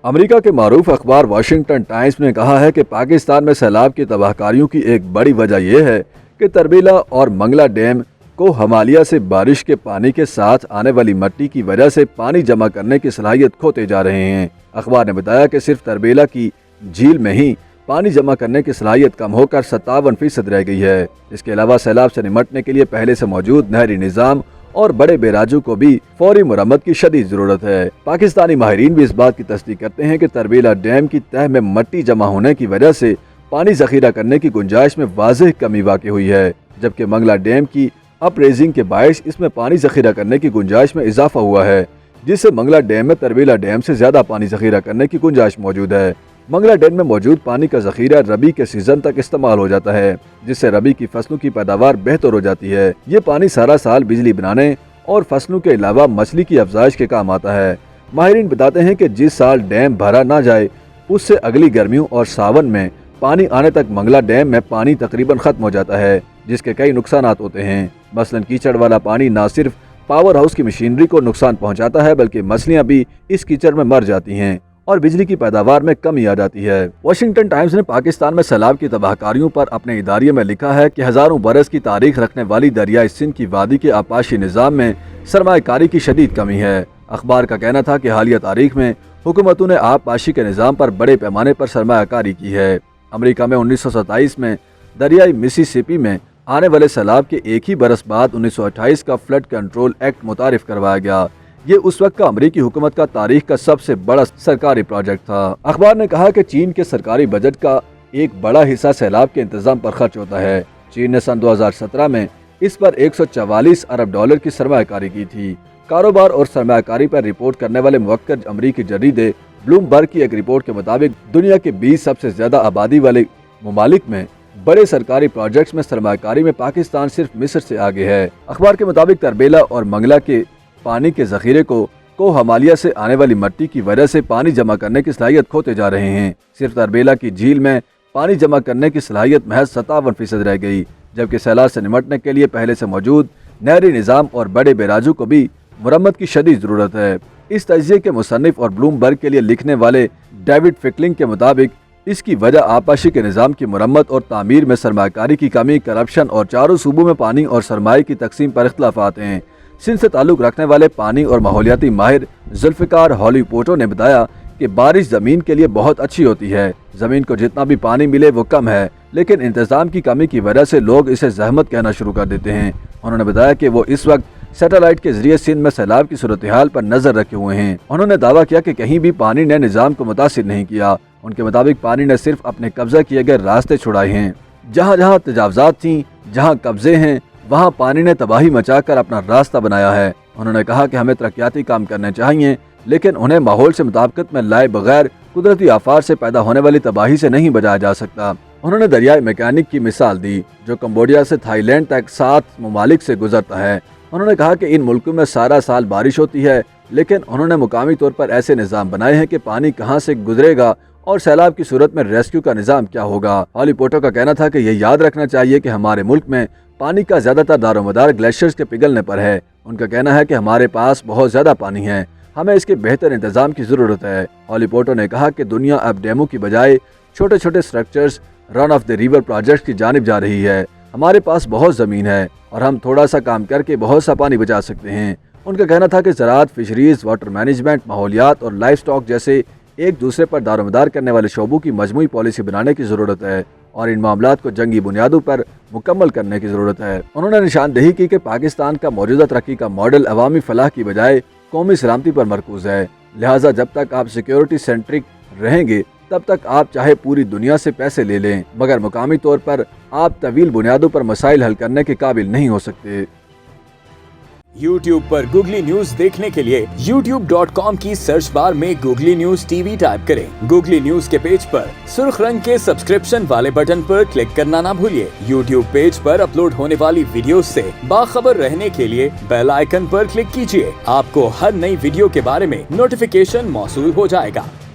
امریکہ کے معروف اخبار واشنگٹن ٹائمز نے کہا ہے کہ پاکستان میں سیلاب کی تباہ کاریوں کی ایک بڑی وجہ یہ ہے کہ تربیلا اور منگلا ڈیم کو ہمالیہ سے بارش کے پانی کے ساتھ آنے والی مٹی کی وجہ سے پانی جمع کرنے کی صلاحیت کھوتے جا رہے ہیں۔ اخبار نے بتایا کہ صرف تربیلا کی جھیل میں ہی پانی جمع کرنے کی صلاحیت کم ہو کر 57% رہ گئی ہے۔ اس کے علاوہ سیلاب سے نمٹنے کے لیے پہلے سے موجود نہری نظام اور بڑے بیراجوں کو بھی فوری مرمت کی شدید ضرورت ہے۔ پاکستانی ماہرین بھی اس بات کی تصدیق کرتے ہیں کہ تربیلا ڈیم کی تہہ میں مٹی جمع ہونے کی وجہ سے پانی ذخیرہ کرنے کی گنجائش میں واضح کمی واقع ہوئی ہے، جبکہ منگلا ڈیم کی اپ ریزنگ کے باعث اس میں پانی ذخیرہ کرنے کی گنجائش میں اضافہ ہوا ہے، جس سے منگلا ڈیم میں تربیلا ڈیم سے زیادہ پانی ذخیرہ کرنے کی گنجائش موجود ہے۔ منگلا ڈیم میں موجود پانی کا ذخیرہ ربی کے سیزن تک استعمال ہو جاتا ہے، جس سے ربی کی فصلوں کی پیداوار بہتر ہو جاتی ہے۔ یہ پانی سارا سال بجلی بنانے اور فصلوں کے علاوہ مچھلی کی افزائش کے کام آتا ہے۔ ماہرین بتاتے ہیں کہ جس سال ڈیم بھرا نہ جائے اس سے اگلی گرمیوں اور ساون میں پانی آنے تک منگلا ڈیم میں پانی تقریباً ختم ہو جاتا ہے، جس کے کئی نقصانات ہوتے ہیں۔ مثلاً کیچڑ والا پانی نہ صرف پاور ہاؤس کی مشینری کو نقصان پہنچاتا ہے بلکہ مچھلیاں بھی اس کیچڑ میں مر جاتی ہیں اور بجلی کی پیداوار میں کمی آ جاتی ہے۔ واشنگٹن ٹائمز نے پاکستان میں سیلاب کی تباہ کاریوں پر اپنے اداریے میں لکھا ہے کہ ہزاروں برس کی تاریخ رکھنے والی دریائے سندھ کی وادی کے آبپاشی نظام میں سرمایہ کاری کی شدید کمی ہے۔ اخبار کا کہنا تھا کہ حالیہ تاریخ میں حکومتوں نے آبپاشی کے نظام پر بڑے پیمانے پر سرمایہ کاری کی ہے۔ امریکہ میں 1927 میں دریائے مسیسپی میں آنے والے سیلاب کے ایک ہی برس بعد 1928 کا فلڈ کنٹرول ایکٹ متعارف کروایا گیا۔ یہ اس وقت کا امریکی حکومت کا تاریخ کا سب سے بڑا سرکاری پروجیکٹ تھا۔ اخبار نے کہا کہ چین کے سرکاری بجٹ کا ایک بڑا حصہ سیلاب کے انتظام پر خرچ ہوتا ہے۔ چین نے سن 2017 میں اس پر 144 ارب ڈالر کی سرمایہ کاری کی تھی۔ کاروبار اور سرمایہ کاری پر رپورٹ کرنے والے موقر امریکی جریدے بلومبرگ کی ایک رپورٹ کے مطابق دنیا کے 20 سب سے زیادہ آبادی والے ممالک میں بڑے سرکاری پروجیکٹس میں سرمایہ کاری میں پاکستان صرف مصر سے آگے ہے۔ اخبار کے مطابق تربیلا اور منگلا کے پانی کے ذخیرے کو ہمالیہ سے آنے والی مٹی کی وجہ سے پانی جمع کرنے کی صلاحیت کھوتے جا رہے ہیں۔ صرف تربیلا کی جھیل میں پانی جمع کرنے کی صلاحیت محض 57% رہ گئی، جبکہ سیلاب سے نمٹنے کے لیے پہلے سے موجود نہری نظام اور بڑے بیراجوں کو بھی مرمت کی شدید ضرورت ہے۔ اس تجزیے کے مصنف اور بلومبرگ کے لیے لکھنے والے ڈیوڈ فکلنگ کے مطابق اس کی وجہ آبپاشی کے نظام کی مرمت اور تعمیر میں سرمایہ کاری کی کمی، کرپشن اور چاروں صوبوں میں پانی اور سرمایہ کی تقسیم پر اختلافات ہیں۔ سندھ سے تعلق رکھنے والے پانی اور ماحولیاتی ماہر ذوالفقار ہالی پوٹو نے بتایا کہ بارش زمین کے لیے بہت اچھی ہوتی ہے، زمین کو جتنا بھی پانی ملے وہ کم ہے، لیکن انتظام کی کمی کی وجہ سے لوگ اسے زحمت کہنا شروع کر دیتے ہیں۔ انہوں نے بتایا کہ وہ اس وقت سیٹلائٹ کے ذریعے سندھ میں سیلاب کی صورتحال پر نظر رکھے ہوئے ہیں۔ انہوں نے دعویٰ کیا کہ کہیں بھی پانی نے نظام کو متاثر نہیں کیا۔ ان کے مطابق پانی نے صرف اپنے قبضہ کیے گئے راستے چھڑائے ہیں۔ جہاں جہاں تجاوزات تھیں، جہاں قبضے ہیں، وہاں پانی نے تباہی مچا کر اپنا راستہ بنایا ہے۔ انہوں نے کہا کہ ہمیں ترقیاتی کام کرنے چاہیے، لیکن انہیں ماحول سے مطابقت میں لائے بغیر قدرتی آفات سے پیدا ہونے والی تباہی سے نہیں بچایا جا سکتا۔ انہوں نے دریائے میکینک کی مثال دی، جو کمبوڈیا سے تھائی لینڈ تک 7 ممالک سے گزرتا ہے۔ انہوں نے کہا کہ ان ملکوں میں سارا سال بارش ہوتی ہے، لیکن انہوں نے مقامی طور پر ایسے نظام بنائے ہیں کہ پانی کہاں سے گزرے گا اور سیلاب کی صورت میں ریسکیو کا نظام کیا ہوگا۔ ہالی پوٹو کا کہنا تھا کہ یہ یاد رکھنا چاہیے کہ ہمارے ملک میں پانی کا زیادہ تر دار و مدار گلیشیئرز کے پگھلنے پر ہے۔ ان کا کہنا ہے کہ ہمارے پاس بہت زیادہ پانی ہے، ہمیں اس کے بہتر انتظام کی ضرورت ہے۔ ہالی پوٹو نے کہا کہ دنیا اب ڈیموں کی بجائے چھوٹے چھوٹے structures run of the river project کی جانب جا رہی ہے۔ ہمارے پاس بہت زمین ہے اور ہم تھوڑا سا کام کر کے بہت سا پانی بچا سکتے ہیں۔ ان کا کہنا تھا کہ زراعت، فشریز، واٹر مینجمنٹ، ماحولیات اور لائف سٹاک جیسے ایک دوسرے پر دار و مدار کرنے والے شعبوں کی مجموعی پالیسی بنانے کی ضرورت ہے اور ان معاملات کو جنگی بنیادوں پر مکمل کرنے کی ضرورت ہے۔ انہوں نے نشاندہی کی کہ پاکستان کا موجودہ ترقی کا ماڈل عوامی فلاح کی بجائے قومی سلامتی پر مرکوز ہے، لہٰذا جب تک آپ سیکیورٹی سینٹرک رہیں گے تب تک آپ چاہے پوری دنیا سے پیسے لے لیں، مگر مقامی طور پر آپ طویل بنیادوں پر مسائل حل کرنے کے قابل نہیں ہو سکتے۔ YouTube پر گوگلی نیوز دیکھنے کے لیے youtube.com کی سرچ بار میں googly news T V type کریں۔ گوگلی نیوز کے پیج پر سرخ رنگ کے سبسکرپشن والے بٹن پر کلک کرنا نہ بھولیے۔ YouTube پیج پر اپلوڈ ہونے والی ویڈیوز سے باخبر رہنے کے لیے بیل آئیکن پر کلک کیجیے۔ آپ کو ہر نئی ویڈیو کے بارے میں نوٹیفیکیشن موصول ہو جائے گا۔